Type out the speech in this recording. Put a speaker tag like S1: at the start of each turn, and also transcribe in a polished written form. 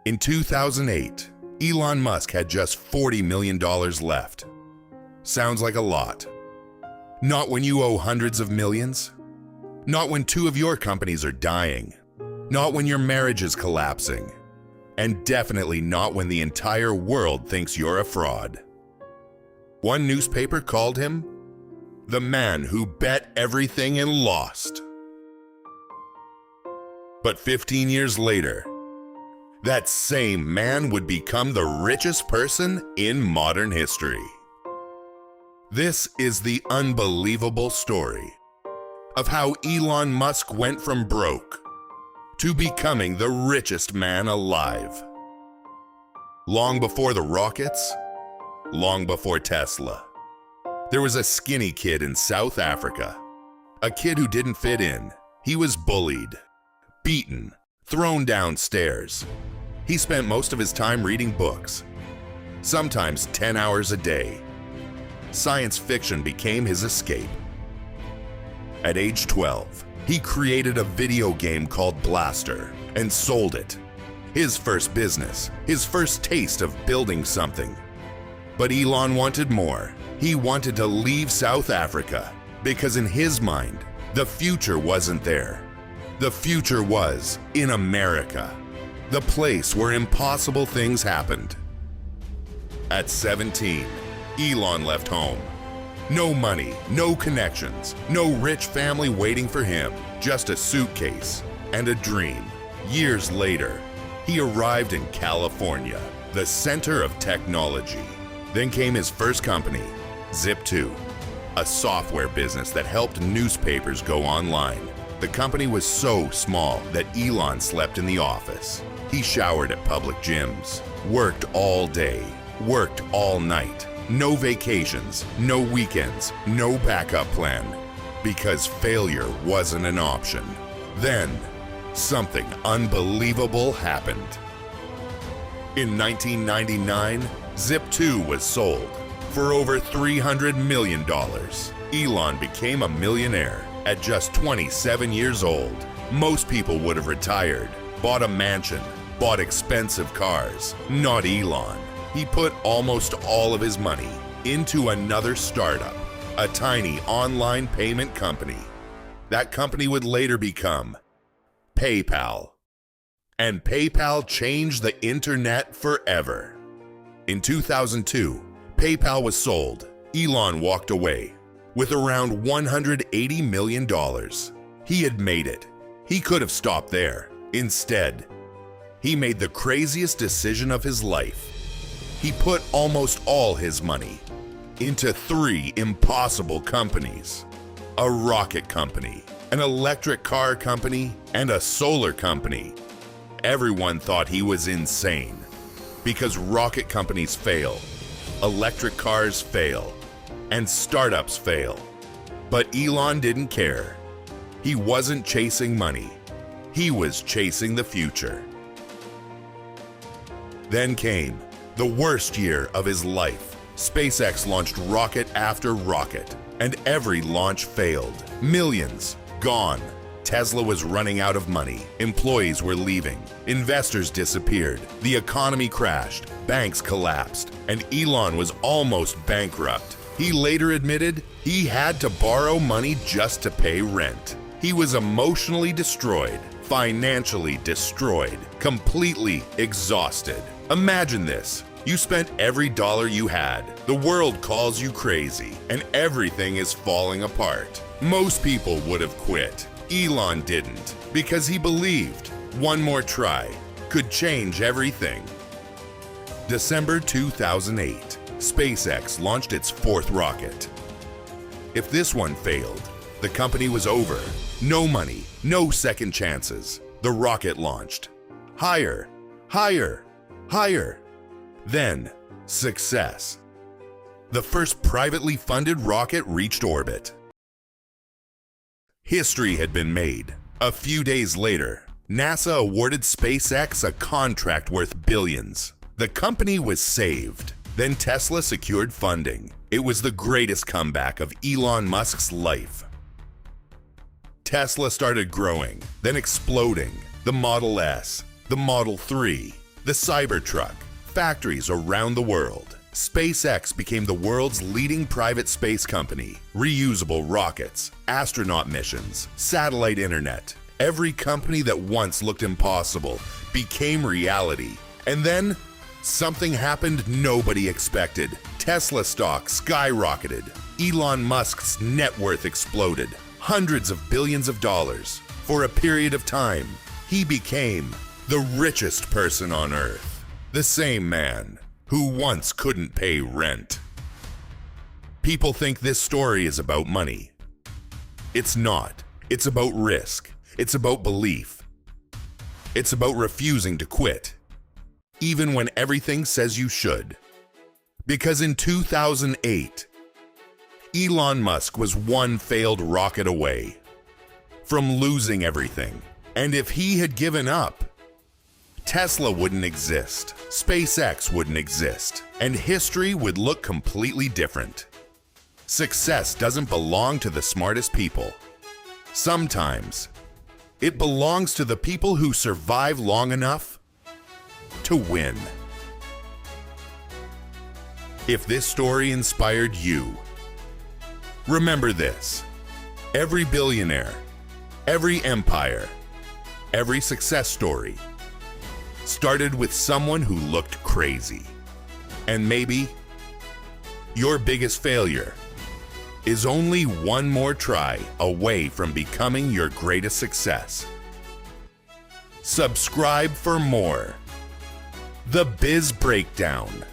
S1: In 2008, Elon Musk had just $40 million left. Sounds like a lot. Not when you owe hundreds of millions. Not when two of your companies are dying. Not when your marriage is collapsing. And definitely not when the entire world thinks you're a fraud. One newspaper called him the man who bet everything and lost. But 15 years later, that same man would become the richest person in modern history. This is the unbelievable story of how Elon Musk went from broke to becoming the richest man alive. Long before the rockets, long before Tesla, there was a skinny kid in South Africa, a kid who didn't fit in. He was bullied, beaten, thrown downstairs. He spent most of his time reading books, sometimes 10 hours a day. Science fiction became his escape. At age 12, he created a video game called Blaster and sold it. His first business, his first taste of building something. But Elon wanted more. He wanted to leave South Africa because in his mind, the future wasn't there. The future was in America, the place where impossible things happened. At 17, Elon left home. No money, no connections, no rich family waiting for him, just a suitcase and a dream. Years later, he arrived in California, the center of technology. Then came his first company, Zip2, a software business that helped newspapers go online. The company was so small that Elon slept in the office. He showered at public gyms, worked all day, worked all night. No vacations, no weekends, no backup plan, because failure wasn't an option. Then, something unbelievable happened. In 1999, Zip2 was sold for over $300 million. Elon became a millionaire at just 27 years old. Most people would have retired, bought a mansion, bought expensive cars. Not Elon. He put almost all of his money into another startup, a tiny online payment company. That company would later become PayPal. And PayPal changed the internet forever. In 2002, PayPal was sold. Elon walked away with around $180 million. He had made it. He could have stopped there. Instead, he made the craziest decision of his life. He put almost all his money into 3 impossible companies: a rocket company, an electric car company, and a solar company. Everyone thought he was insane because rocket companies fail, electric cars fail, and startups fail. But Elon didn't care. He wasn't chasing money. He was chasing the future. Then came the worst year of his life. SpaceX launched rocket after rocket, and every launch failed. Millions gone. Tesla was running out of money. Employees were leaving. Investors disappeared. The economy crashed. Banks collapsed. And Elon was almost bankrupt. He later admitted he had to borrow money just to pay rent. He was emotionally destroyed, financially destroyed, completely exhausted. Imagine this. You spent every dollar you had. The world calls you crazy, and everything is falling apart. Most people would have quit. Elon didn't, because he believed one more try could change everything. December 2008, SpaceX launched its 4th rocket. If this one failed, the company was over. No money, no second chances. The rocket launched. Higher, higher, higher. Then, success. The first privately funded rocket reached orbit. History had been made. A few days later, NASA awarded SpaceX a contract worth billions. The company was saved. Then Tesla secured funding. It was the greatest comeback of Elon Musk's life. Tesla started growing, then exploding. The Model S, the Model 3, the Cybertruck, factories around the world. SpaceX became the world's leading private space company. Reusable rockets, astronaut missions, satellite internet. Every company that once looked impossible became reality. And then, something happened nobody expected. Tesla stock skyrocketed. Elon Musk's net worth exploded. Hundreds of billions of dollars. For a period of time, he became the richest person on Earth. The same man who once couldn't pay rent. People think this story is about money. It's not. It's about risk. It's about belief. It's about refusing to quit, even when everything says you should. Because in 2008, Elon Musk was one failed rocket away from losing everything. And if he had given up, Tesla wouldn't exist, SpaceX wouldn't exist, and history would look completely different. Success doesn't belong to the smartest people. Sometimes, it belongs to the people who survive long enough to win. If this story inspired you, remember this: every billionaire, every empire, every success story started with someone who looked crazy. And maybe your biggest failure is only one more try away from becoming your greatest success. Subscribe for more. The Biz Breakdown.